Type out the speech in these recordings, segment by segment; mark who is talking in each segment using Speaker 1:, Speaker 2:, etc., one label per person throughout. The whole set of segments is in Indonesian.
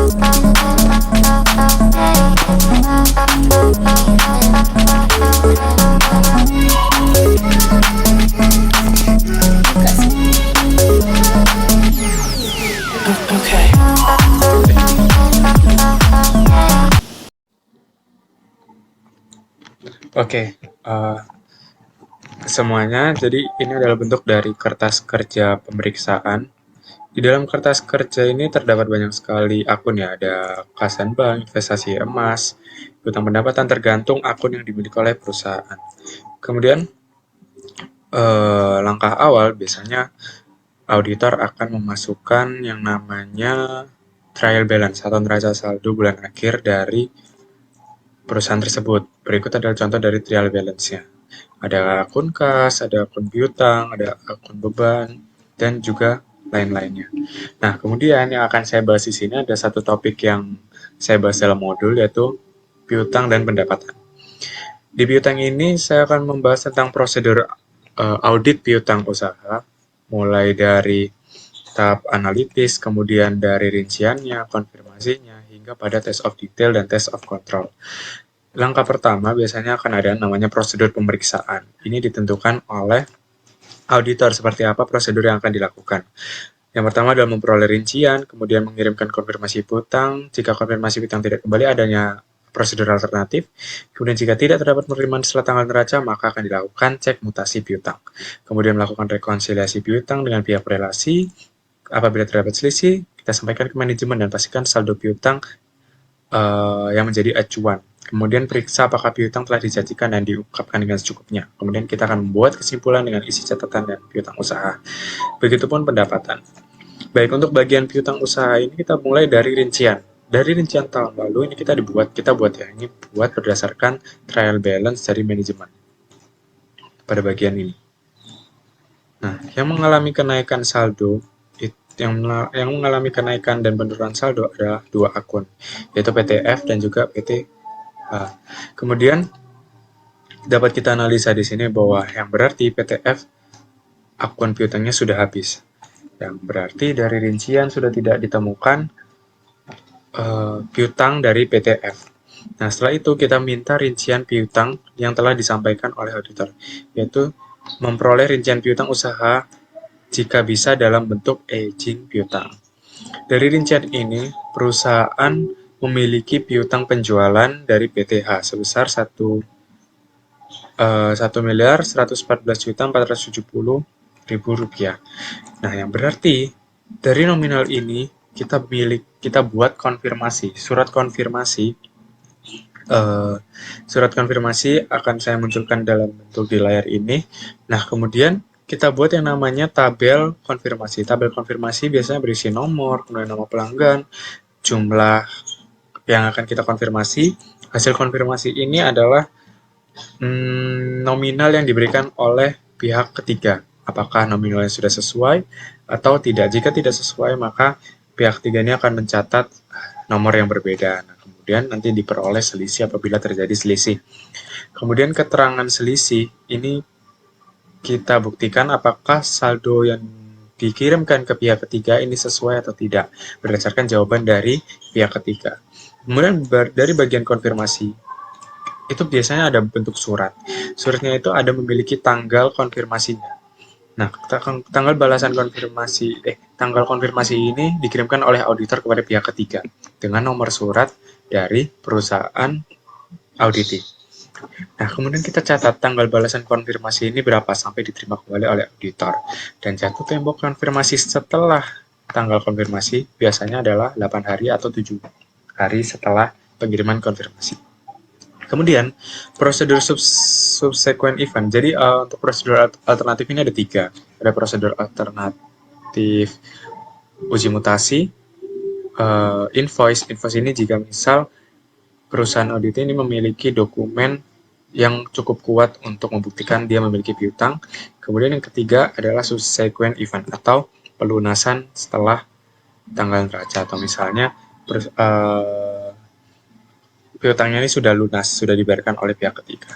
Speaker 1: Oke, semuanya. Jadi ini adalah bentuk dari kertas kerja pemeriksaan. Di dalam kertas kerja ini terdapat banyak sekali akun ya. Ada kas dan bank, investasi emas, piutang pendapatan tergantung akun yang dimiliki oleh perusahaan. Kemudian langkah awal biasanya auditor akan memasukkan yang namanya trial balance atau neraca saldo bulan akhir dari perusahaan tersebut. Berikut adalah contoh dari trial balance-nya. Ada akun kas, ada akun piutang, ada akun beban, dan juga lain-lainnya. Nah, kemudian yang akan saya bahas di sini ada satu topik yang saya bahas dalam modul, yaitu piutang dan pendapatan. Di piutang ini saya akan membahas tentang prosedur audit piutang usaha, mulai dari tahap analitis, kemudian dari rinciannya, konfirmasinya, hingga pada test of detail dan test of control. Langkah pertama biasanya akan ada namanya prosedur pemeriksaan. Ini ditentukan oleh auditor seperti apa prosedur yang akan dilakukan. Yang pertama adalah memperoleh rincian, kemudian mengirimkan konfirmasi piutang. Jika konfirmasi piutang tidak kembali, adanya prosedur alternatif. Kemudian jika tidak terdapat penerimaan setelah tanggal neraca, maka akan dilakukan cek mutasi piutang. Kemudian melakukan rekonsiliasi piutang dengan pihak relasi. Apabila terdapat selisih, kita sampaikan ke manajemen dan pastikan saldo piutang yang menjadi acuan. Kemudian periksa apakah piutang telah dijanjikan dan diungkapkan dengan secukupnya. Kemudian kita akan membuat kesimpulan dengan isi catatan dan piutang usaha. Begitupun pendapatan. Baik, untuk bagian piutang usaha ini kita mulai dari rincian. Dari rincian tahun lalu ini kita buat ya. Ini buat berdasarkan trial balance dari manajemen. Pada bagian ini. Nah, yang mengalami kenaikan saldo yang mengalami kenaikan dan penurunan saldo adalah dua akun, yaitu PTF dan juga PTH. Kemudian dapat kita analisa di sini bahwa yang berarti PTF akun piutangnya sudah habis, yang berarti dari rincian sudah tidak ditemukan piutang dari PTF. Nah, setelah itu kita minta rincian piutang yang telah disampaikan oleh auditor, yaitu memperoleh rincian piutang usaha jika bisa dalam bentuk aging piutang. Dari rincian ini, perusahaan memiliki piutang penjualan dari PTH sebesar 1.114.470.000 rupiah. Nah, yang berarti dari nominal ini kita buat konfirmasi, surat konfirmasi akan saya munculkan dalam bentuk di layar ini. Nah, kemudian kita buat yang namanya tabel konfirmasi. Tabel konfirmasi biasanya berisi nomor, kemudian nama pelanggan, jumlah yang akan kita konfirmasi. Hasil konfirmasi ini adalah nominal yang diberikan oleh pihak ketiga. Apakah nominalnya sudah sesuai atau tidak? Jika tidak sesuai, maka pihak ketiga ini akan mencatat nomor yang berbeda. Nah, kemudian nanti diperoleh selisih apabila terjadi selisih. Kemudian keterangan selisih ini kita buktikan apakah saldo yang dikirimkan ke pihak ketiga ini sesuai atau tidak berdasarkan jawaban dari pihak ketiga. Kemudian dari bagian konfirmasi itu biasanya ada bentuk surat. Suratnya itu ada memiliki tanggal konfirmasinya. Nah, tanggal konfirmasi ini dikirimkan oleh auditor kepada pihak ketiga dengan nomor surat dari perusahaan auditing. Nah, kemudian kita catat tanggal balasan konfirmasi ini berapa sampai diterima kembali oleh auditor. Dan jatuh tempo konfirmasi setelah tanggal konfirmasi biasanya adalah 8 hari atau 7 hari setelah pengiriman konfirmasi. Kemudian, prosedur subsequent event. Jadi, untuk prosedur alternatif ini ada 3. Ada prosedur alternatif uji mutasi, invoice. Invoice ini jika misal perusahaan audit ini memiliki dokumen yang cukup kuat untuk membuktikan dia memiliki piutang. Kemudian yang ketiga adalah subsequent event atau pelunasan setelah tanggal neraca, atau misalnya piutangnya ini sudah lunas, sudah dibayarkan oleh pihak ketiga.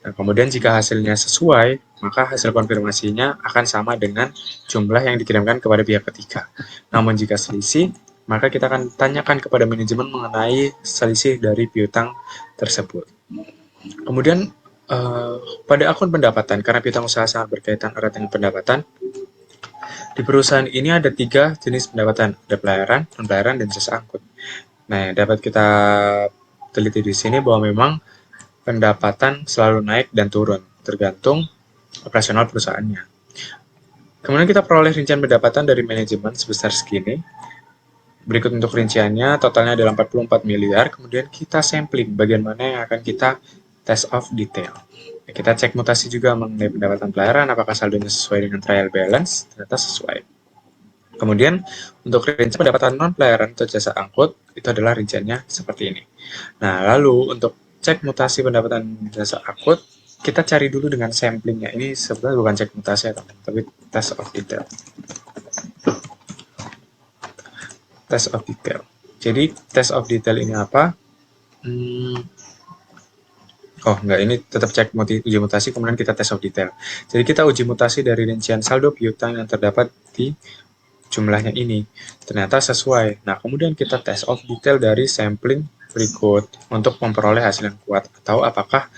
Speaker 1: Nah, kemudian jika hasilnya sesuai, maka hasil konfirmasinya akan sama dengan jumlah yang dikirimkan kepada pihak ketiga. Namun jika selisih, maka kita akan tanyakan kepada manajemen mengenai selisih dari piutang tersebut. Kemudian pada akun pendapatan, karena piutang usaha sangat berkaitan erat dengan pendapatan, di perusahaan ini ada 3 jenis pendapatan, ada pelayaran, non-pelayaran, dan jasa angkut. Nah, dapat kita teliti di sini bahwa memang pendapatan selalu naik dan turun, tergantung operasional perusahaannya. Kemudian kita peroleh rincian pendapatan dari manajemen sebesar segini. Berikut untuk rinciannya, totalnya adalah 44 miliar, kemudian kita sampling bagian mana yang akan kita test of detail. Kita cek mutasi juga mengenai pendapatan pelayaran, apakah saldonya sesuai dengan trial balance, ternyata sesuai. Kemudian untuk rincian pendapatan non-pelayaran atau jasa angkut, itu adalah rinciannya seperti ini. Nah, lalu untuk cek mutasi pendapatan jasa angkut, kita cari dulu dengan samplingnya. Ini sebenarnya bukan cek mutasi atau tapi test of detail. Test of detail. Jadi test of detail ini apa? Oh enggak, ini tetap cek uji mutasi, kemudian kita test of detail. Jadi kita uji mutasi dari rincian saldo piutang yang terdapat di jumlahnya ini. Ternyata sesuai. Nah, kemudian kita test of detail dari sampling berikut untuk memperoleh hasil yang kuat. Atau apakah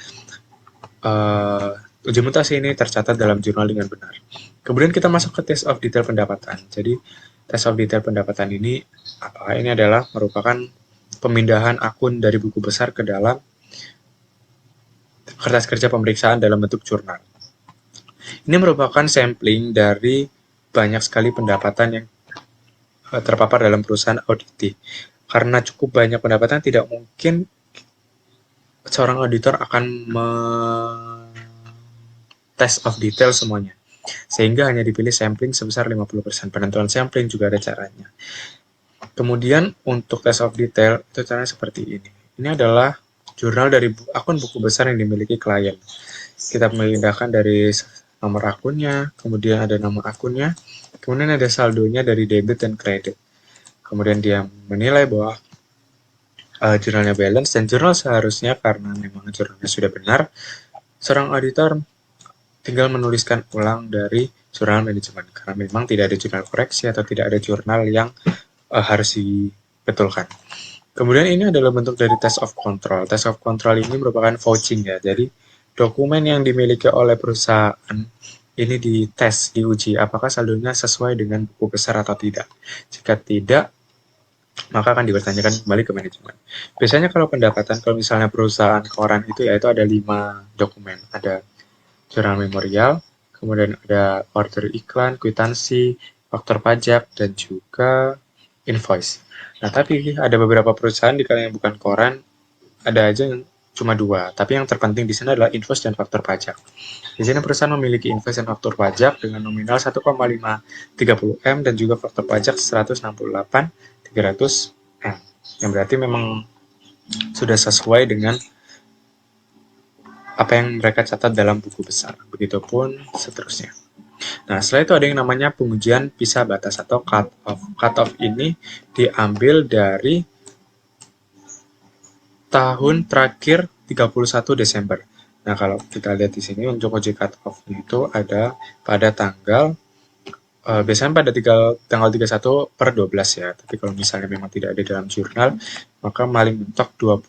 Speaker 1: uji mutasi ini tercatat dalam jurnal dengan benar. Kemudian kita masuk ke test of detail pendapatan. Jadi test of detail pendapatan ini apa? Ini adalah merupakan pemindahan akun dari buku besar ke dalam kertas kerja pemeriksaan dalam bentuk jurnal. Ini merupakan sampling dari banyak sekali pendapatan yang terpapar dalam perusahaan auditi. Karena cukup banyak pendapatan, tidak mungkin seorang auditor akan test of detail semuanya. Sehingga hanya dipilih sampling sebesar 50%. Penentuan sampling juga ada caranya. Kemudian untuk test of detail, itu caranya seperti ini. Ini adalah jurnal dari akun buku besar yang dimiliki klien. Kita memindahkan dari nomor akunnya, kemudian ada nama akunnya, kemudian ada saldonya dari debit dan kredit. Kemudian dia menilai bahwa jurnalnya balance, dan jurnal seharusnya karena memang jurnalnya sudah benar, seorang auditor tinggal menuliskan ulang dari jurnal manajemen, karena memang tidak ada jurnal koreksi atau tidak ada jurnal yang harus dibetulkan. Kemudian ini adalah bentuk dari test of control. Test of control ini merupakan vouching ya, jadi dokumen yang dimiliki oleh perusahaan ini dites, diuji apakah saldonya sesuai dengan buku besar atau tidak. Jika tidak, maka akan dipertanyakan kembali ke manajemen. Biasanya kalau pendapatan, kalau misalnya perusahaan koran itu ya itu ada 5 dokumen. Ada jurnal memorial, kemudian ada order iklan, kwitansi, faktur pajak, dan juga invoice. Nah, tapi ada beberapa perusahaan di kala yang bukan koran, ada aja yang cuma 2. Tapi yang terpenting di sini adalah invoice dan faktur pajak. Di sini perusahaan memiliki invoice dan faktur pajak dengan nominal 1,530 M dan juga faktur pajak 168.300 M. Yang berarti memang sudah sesuai dengan apa yang mereka catat dalam buku besar. Begitupun seterusnya. Nah, setelah itu ada yang namanya pengujian pisah batas atau cut off. Cut off ini diambil dari tahun terakhir 31 Desember. Nah, kalau kita lihat di sini untuk uji cut off itu ada pada tanggal biasanya pada tanggal 31 per 12 ya. Tapi kalau misalnya memang tidak ada dalam jurnal, maka paling mentok 25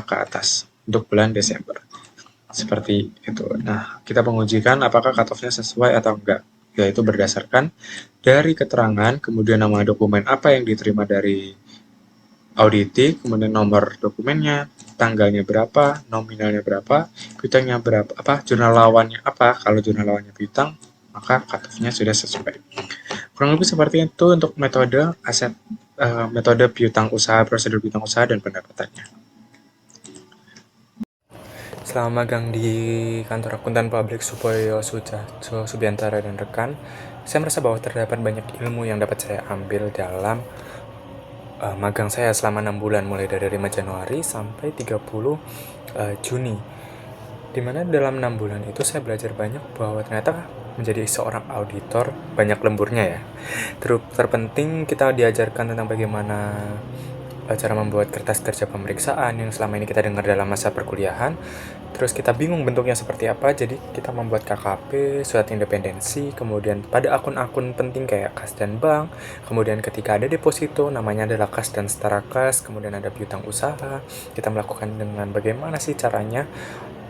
Speaker 1: ke atas untuk bulan Desember. Seperti itu. Nah, kita mengujikan apakah cut-off-nya sesuai atau enggak. Yaitu berdasarkan dari keterangan, kemudian nama dokumen apa yang diterima dari auditi, kemudian nomor dokumennya, tanggalnya berapa, nominalnya berapa, piutangnya berapa, jurnal lawannya apa. Kalau jurnal lawannya piutang, maka cut-off-nya sudah sesuai. Kurang lebih seperti itu untuk metode metode piutang usaha, prosedur piutang usaha, dan pendapatannya.
Speaker 2: Selama magang di kantor akuntan publik Supoyo Subiantara dan rekan, saya merasa bahwa terdapat banyak ilmu yang dapat saya ambil dalam magang saya selama 6 bulan, mulai dari 5 Januari sampai 30 Juni. Dimana dalam 6 bulan itu saya belajar banyak bahwa ternyata menjadi seorang auditor banyak lemburnya ya. Terpenting kita diajarkan tentang bagaimana cara membuat kertas kerja pemeriksaan yang selama ini kita dengar dalam masa perkuliahan. Terus kita bingung bentuknya seperti apa, jadi kita membuat KKP, surat independensi, kemudian pada akun-akun penting kayak kas dan bank, kemudian ketika ada deposito, namanya adalah kas dan setara kas, kemudian ada piutang usaha, kita melakukan dengan bagaimana sih caranya.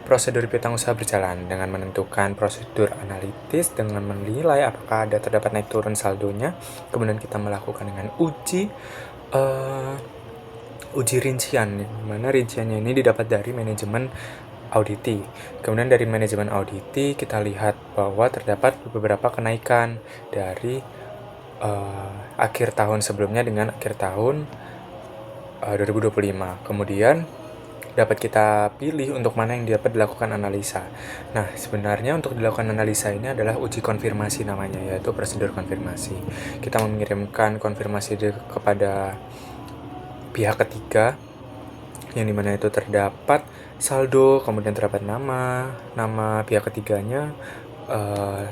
Speaker 2: Prosedur piutang usaha berjalan dengan menentukan prosedur analitis, dengan menilai apakah ada terdapat naik turun saldonya, kemudian kita melakukan dengan eh, uji rincian, di mana rinciannya ini didapat dari manajemen auditi. Kemudian dari manajemen auditi kita lihat bahwa terdapat beberapa kenaikan dari akhir tahun sebelumnya dengan akhir tahun 2025. Kemudian dapat kita pilih untuk mana yang dapat dilakukan analisa. Nah, sebenarnya untuk dilakukan analisa ini adalah uji konfirmasi namanya, yaitu prosedur konfirmasi. Kita mengirimkan konfirmasi kepada pihak ketiga, yang dimana itu terdapat saldo, kemudian terdapat nama pihak ketiganya,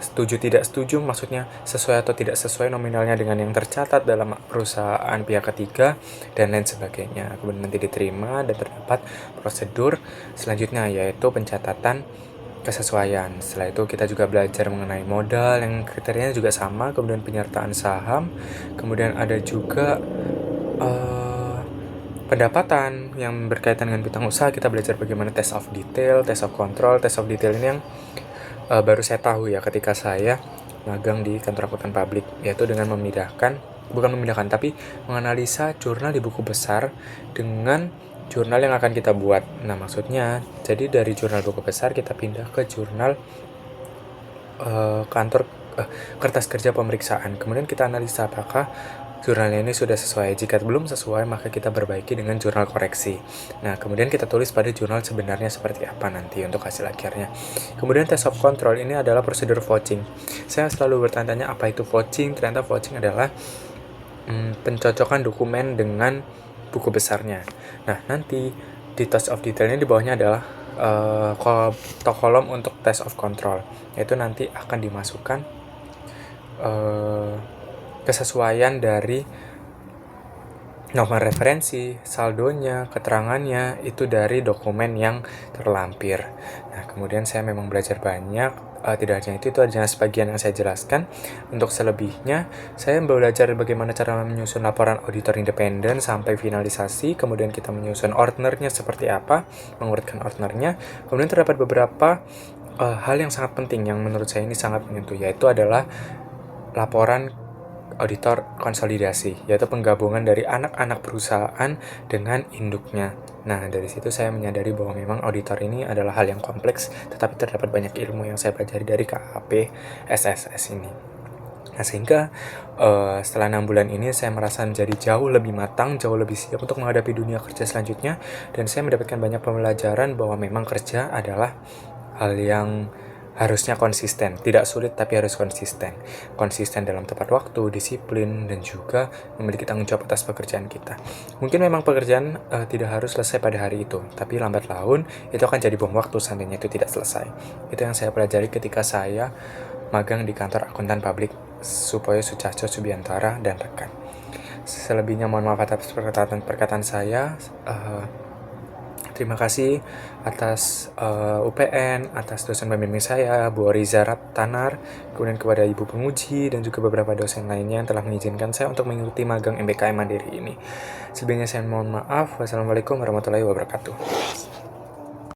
Speaker 2: setuju tidak setuju, maksudnya sesuai atau tidak sesuai nominalnya dengan yang tercatat dalam perusahaan pihak ketiga, dan lain sebagainya. Kemudian nanti diterima dan terdapat prosedur selanjutnya, yaitu pencatatan kesesuaian. Setelah itu kita juga belajar mengenai modal yang kriterianya juga sama, kemudian penyertaan saham, kemudian ada juga pendapatan yang berkaitan dengan piutang usaha. Kita belajar bagaimana test of detail, test of control. Test of detail ini yang baru saya tahu ya ketika saya magang di kantor akuntan publik, yaitu dengan tapi menganalisa jurnal di buku besar dengan jurnal yang akan kita buat. Nah, maksudnya jadi dari jurnal buku besar kita pindah ke jurnal kertas kerja pemeriksaan. Kemudian kita analisa apakah jurnalnya ini sudah sesuai. Jika belum sesuai, maka kita perbaiki dengan jurnal koreksi. Nah, kemudian kita tulis pada jurnal sebenarnya seperti apa nanti untuk hasil akhirnya. Kemudian test of control ini adalah prosedur vouching. Saya selalu bertanya apa itu vouching. Ternyata vouching adalah pencocokan dokumen dengan buku besarnya. Nah, nanti di test of detailnya di bawahnya adalah kolom untuk test of control, yaitu nanti akan dimasukkan kesesuaian dari nomor referensi, saldonya, keterangannya, itu dari dokumen yang terlampir. Nah, kemudian saya memang belajar banyak. Tidak hanya itu hanya sebagian yang saya jelaskan. Untuk selebihnya, saya belajar bagaimana cara menyusun laporan auditor independen sampai finalisasi. Kemudian kita menyusun ordnernya seperti apa, mengurutkan ordnernya. Kemudian terdapat beberapa hal yang sangat penting yang menurut saya ini sangat menyentuh, yaitu adalah laporan auditor konsolidasi, yaitu penggabungan dari anak-anak perusahaan dengan induknya. Nah, dari situ saya menyadari bahwa memang auditor ini adalah hal yang kompleks, tetapi terdapat banyak ilmu yang saya pelajari dari KAP SSS ini. Nah, sehingga setelah 6 bulan ini saya merasa menjadi jauh lebih matang, jauh lebih siap untuk menghadapi dunia kerja selanjutnya, dan saya mendapatkan banyak pembelajaran bahwa memang kerja adalah hal yang harusnya konsisten, tidak sulit tapi harus konsisten. Konsisten dalam tepat waktu, disiplin, dan juga memiliki tanggung jawab atas pekerjaan kita. Mungkin memang pekerjaan tidak harus selesai pada hari itu, tapi lambat laun itu akan jadi bom waktu seandainya itu tidak selesai. Itu yang saya pelajari ketika saya magang di kantor akuntan publik Supoyo Sucahco Subiantara dan rekan. Selebihnya mohon maaf atas perkataan saya. Terima kasih atas UPN, atas dosen pembimbing saya, Bu Riza Tanar, kemudian kepada Ibu Penguji, dan juga beberapa dosen lainnya yang telah mengizinkan saya untuk mengikuti magang MBKM Mandiri ini. Sebelumnya saya mohon maaf. Wassalamualaikum warahmatullahi wabarakatuh.